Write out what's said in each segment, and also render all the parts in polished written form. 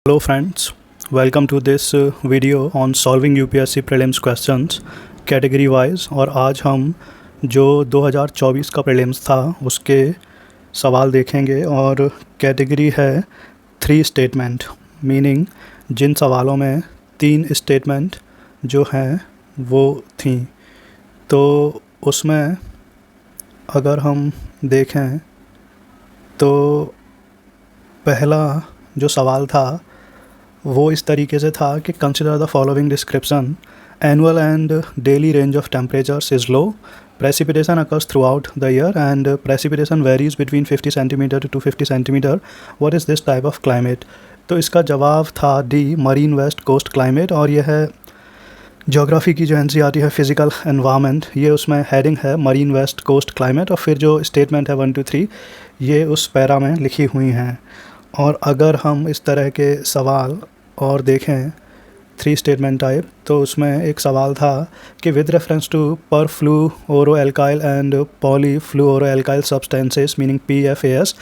Hello friends, welcome to this video on solving UPSC prelims questions category wise। और आज हम जो 2024 का prelims था उसके सवाल देखेंगे और कैटेगरी है 3 स्टेटमेंट, मीनिंग जिन सवालों में 3 स्टेटमेंट जो हैं वो थी। तो उसमें अगर हम देखें तो पहला जो सवाल था वो इस तरीके से था कि consider the following description. Annual and daily range of temperatures is low, precipitation occurs throughout the year and precipitation varies between 50 centimeter to 250 centimeter. What is this type of climate? तो इसका जवाब था D, marine west coast climate. और यह है geography की जो NCERT है फिज़िकल एनवायरनमेंट, ये उसमें हेडिंग है मरीन वेस्ट कोस्ट क्लाइमेट और फिर जो स्टेटमेंट है 1 2 3 ये उस पैरा में लिखी हुई हैं। और अगर हम इस तरह के सवाल और देखें 3 स्टेटमेंट टाइप, तो उसमें एक सवाल था कि with reference to perfluoroalkyl and polyfluoroalkyl substances meaning PFAS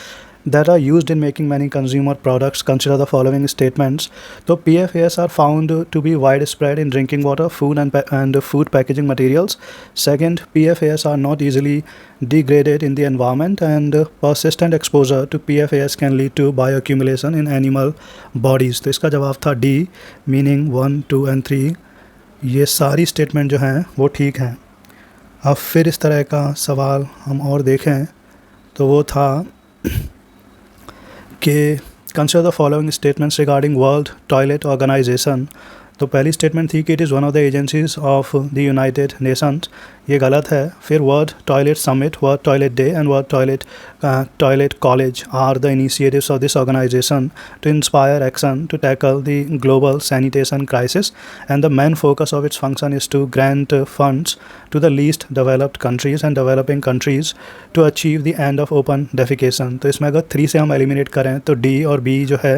that are used in making many consumer products, consider the following statements। तो PFAS are found to be widespread in drinking water, food and food packaging materials। Second, PFAS are not easily degraded in the environment and persistent exposure to PFAS can lead to bioaccumulation in animal bodies। तो इसका जवाब था D, meaning 1 2 and 3 ये सारी statement जो हैं वो ठीक हैं। अब फिर इस तरह का सवाल हम और देखें तो वो था कि consider the following statements regarding world toilet organisation. तो पहली स्टेटमेंट थी कि it is one of the agencies of the United Nations, ये गलत है। फिर world toilet summit, world toilet day and world toilet college are the initiatives of this organisation to inspire action to tackle the global sanitation crisis and the main focus of its function is to grant funds to the least developed countries and developing countries to achieve the end of open defecation। तो इसमें अगर 3 से हम eliminate करें तो D और B जो है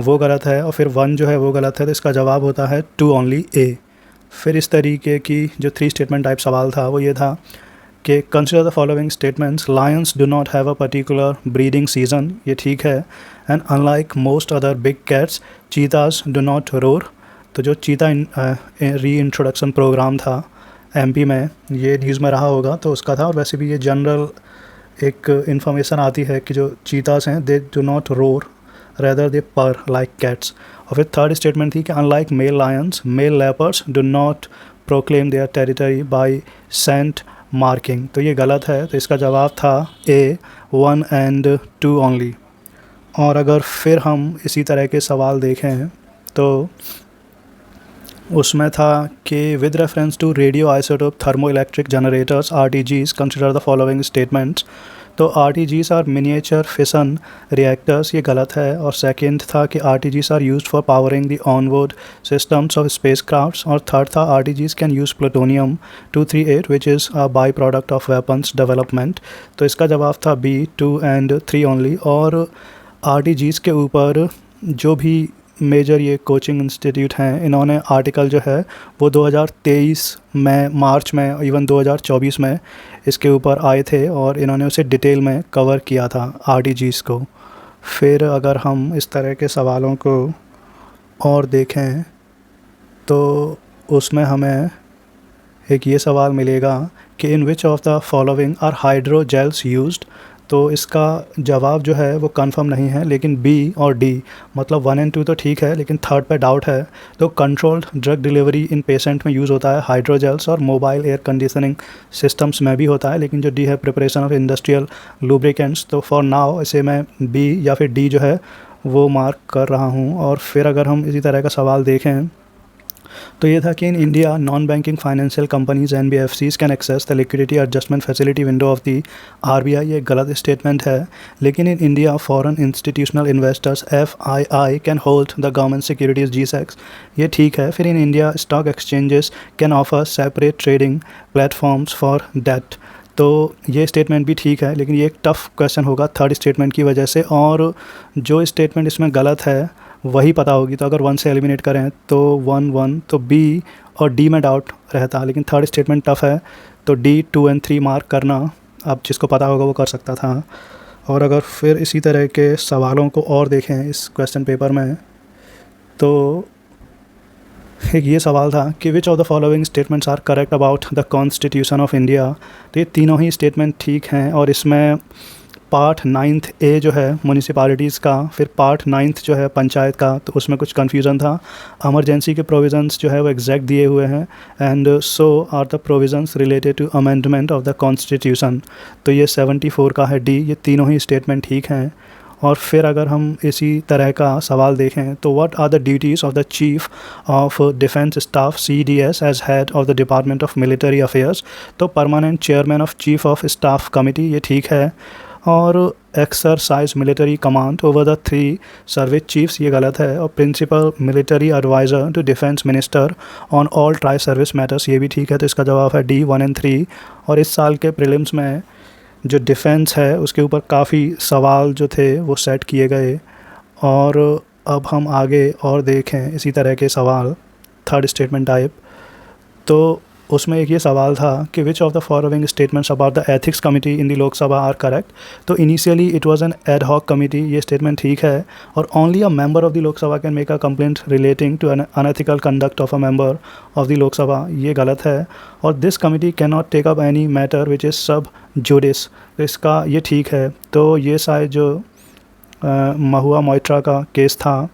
वो गलत है और फिर 1 जो है वो गलत है, तो इसका जवाब होता है 2 only A। फिर इस तरीके की जो 3 स्टेटमेंट टाइप सवाल था वो ये था कि consider the following statements, Lions do not have a particular breeding season, ये ठीक है। And unlike most other big cats चीताज do not roar. तो जो चीता री इंट्रोडक्शन प्रोग्राम था MP में, ये न्यूज़ में रहा होगा तो उसका था। और वैसे भी ये जनरल एक इन्फॉर्मेशन आती है कि जो चीतास हैं they do not roar rather they purr like cats. और फिर थर्ड स्टेटमेंट थी कि unlike male lions male leopards do not proclaim their territory by scent marking. तो ये गलत है, तो इसका जवाब था A 1 and 2 only। और अगर फिर हम इसी तरह के सवाल देखें तो उसमें था कि with reference to radio isotope thermo electric generators RTGs consider the following statements. तो RTGs are miniature fission reactors, ये गलत है। और सेकंड था कि RTGs are used for powering the onboard systems of spacecrafts. और थर्ड था RTGs can use plutonium 238 which is a by product of weapons development. तो इसका जवाब था B 2 and 3 only। और RTGs के ऊपर जो भी मेजर ये कोचिंग इंस्टीट्यूट हैं इन्होंने आर्टिकल जो है वो 2023 में मार्च में इवन 2024 में इसके ऊपर आए थे और इन्होंने उसे डिटेल में कवर किया था RTGs को। फिर अगर हम इस तरह के सवालों को और देखें तो उसमें हमें एक ये सवाल मिलेगा कि in which of the following are hydrogels used. तो इसका जवाब जो है वो कंफर्म नहीं है, लेकिन B और D मतलब 1 and 2 तो ठीक है लेकिन थर्ड पे डाउट है। तो कंट्रोल्ड ड्रग डिलीवरी इन पेशेंट में यूज़ होता है हाइड्रोजेल्स और मोबाइल एयर कंडीशनिंग सिस्टम्स में भी होता है, लेकिन जो D है प्रिपरेशन ऑफ इंडस्ट्रियल लुब्रिकेंट्स। तो फॉर नाउ इसे मैं B या फिर D जो है वो मार्क कर रहा हूँ। और फिर अगर हम इसी तरह का सवाल देखें तो ये था कि in India non banking financial companies NBFCs can access the liquidity adjustment facility window of the RBI। ये गलत स्टेटमेंट है, लेकिन in India foreign institutional investors FII can hold the government securities GSECs, ये ठीक है। फिर in India stock exchanges can offer separate trading platforms for debt. तो ये स्टेटमेंट भी ठीक है, लेकिन ये एक टफ़ क्वेश्चन होगा थर्ड स्टेटमेंट की वजह से। और जो स्टेटमेंट इसमें गलत है वही पता होगी, तो अगर 1 से एलिमिनेट करें तो 1 1 तो B और D में डाउट रहता, लेकिन थर्ड स्टेटमेंट टफ़ है तो D 2 and 3 मार्क करना अब जिसको पता होगा वो कर सकता था। और अगर फिर इसी तरह के सवालों को और देखें इस क्वेश्चन पेपर में तो एक ये सवाल था कि which of the following statements are correct about the Constitution of India. तो ये तीनों ही स्टेटमेंट ठीक हैं, और इसमें पार्ट 9th ए जो है म्यूनिसिपैलिटीज़ का, फिर पार्ट 9th जो है पंचायत का, तो उसमें कुछ कन्फ्यूज़न था। इमरजेंसी के प्रोविज़न्स जो है वो एग्जैक्ट दिए हुए हैं, and so are the provisions related to amendment of the Constitution. तो ये 74 का है डी। ये तीनों ही स्टेटमेंट ठीक हैं। और फिर अगर हम इसी तरह का सवाल देखें तो what are the duties of the chief of defence staff CDS as head of the department of military affairs. तो permanent chairman of chief of staff committee, ये ठीक है। और exercise military command over the 3 service chiefs, ये गलत है। और principal military adviser to defence minister on all tri service matters, ये भी ठीक है। तो इसका जवाब है D 1 and 3। और इस साल के प्रीलिम्स में जो डिफेंस है उसके ऊपर काफ़ी सवाल जो थे वो सेट किए गए। और अब हम आगे और देखें इसी तरह के सवाल थर्ड स्टेटमेंट टाइप। तो उसमें एक ये सवाल था कि which of the following statements about the ethics committee in the Lok Sabha are correct. तो initially it was an ad hoc committee, ये स्टेटमेंट ठीक है। और only a member of the Lok Sabha can make a complaint relating to an unethical conduct of a member of the Lok Sabha, ये गलत है। और this committee can not take up any matter which is sub judice, तो इसका ये ठीक है। तो ये शायद जो महुआ मोइत्रा का केस था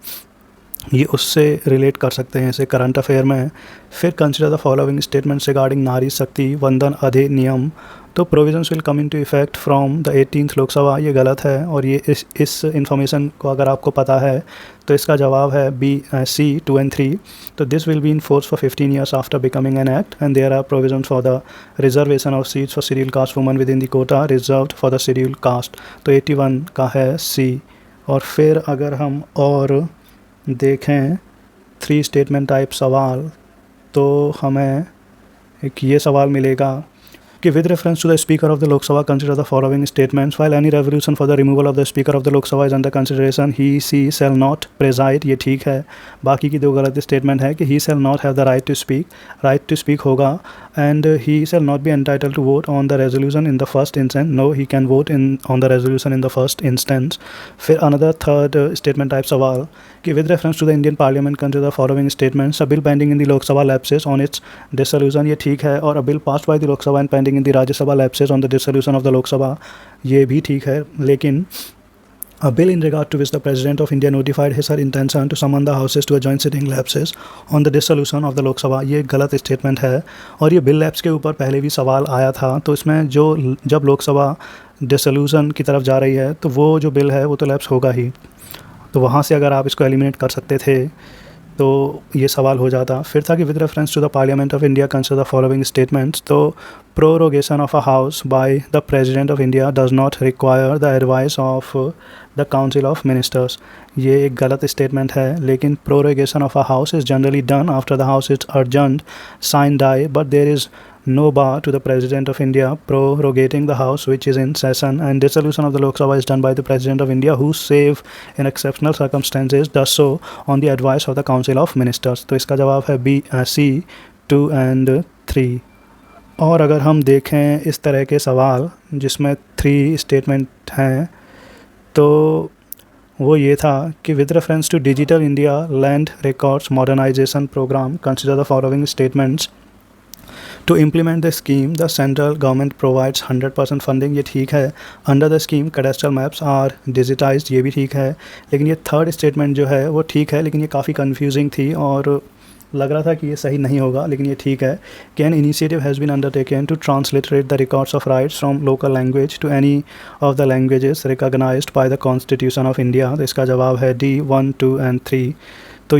ये उससे रिलेट कर सकते हैं इसे करंट अफेयर में। फिर consider the following statements regarding नारी शक्ति वंदन अधिनियम। तो provisions will come into effect from the 18th Lok Sabha, ये गलत है। और ये इस इंफॉर्मेशन को अगर आपको पता है तो इसका जवाब है C 2 and 3। तो this will be in force for 15 years after becoming an act, and there are provision for the reservation of seats for scheduled caste women within the quota reserved for the scheduled caste. तो 81 का है C। और फिर अगर हम और देखें 3 statement type सवाल, तो हमें एक ये सवाल मिलेगा कि with reference to the speaker of the Lok Sabha consider the following statements while any revolution for the removal of the speaker of the Lok Sabha is under consideration he she shall not preside, ये ठीक है। बाकी की 2 गलत स्टेटमेंट है कि he shall not have the right to speak होगा, and he shall not be entitled to vote on the resolution in the first instance, no he can vote on the resolution in the first instance. फिर another third statement type सवाल कि with reference to the Indian parliament consider the following statements, a bill pending in the Lok Sabha lapses on its dissolution, ये ठीक है। और अ bill passed by the Lok Sabha and pending in the Rajya Sabha lapses on the dissolution of the Lok Sabha, ये भी ठीक है। लेकिन a bill in regard to which the President of India notified his her intention to summon the houses to a joint sitting lapses on the dissolution of the Lok Sabha, ये गलत statement है। और ये bill lapse के ऊपर पहले भी सवाल आया था। तो इसमें जब लोकसभा डिसोल्यूशन की तरफ जा रही है तो वो जो बिल है वो तो लैप्स होगा ही। तो वहाँ से अगर आप इसको एलिमिनेट कर सकते थे तो ये सवाल हो जाता। फिर था कि with reference to the parliament of India consider the following statements. तो prorogation of a house by the president of India does not require the advice of the council of ministers, ये एक गलत स्टेटमेंट है। लेकिन prorogation of a house is generally done after the house is adjourned sine die, but there is no bar to the President of India prorogating the House which is in session, and dissolution of the Lok Sabha is done by the President of India who, save in exceptional circumstances, does so on the advice of the Council of Ministers। तो इसका जवाब है C 2 and 3। और अगर हम देखें इस तरह के सवाल जिसमें 3 स्टेटमेंट हैं, तो वो ये था कि with reference to digital India land records modernisation programme consider the following statements. To implement the scheme, the central government provides 100% funding, ये ठीक है। Under the scheme, cadastral maps are digitized, ये भी ठीक है। लेकिन ये थर्ड स्टेटमेंट जो है वो ठीक है, लेकिन ये काफ़ी confusing थी और लग रहा था कि ये सही नहीं होगा, लेकिन ये ठीक है कि an initiative has been undertaken to transliterate the records of rights from local language to any of the languages recognized by the Constitution of India। तो इसका जवाब है D 1, 2 and 3।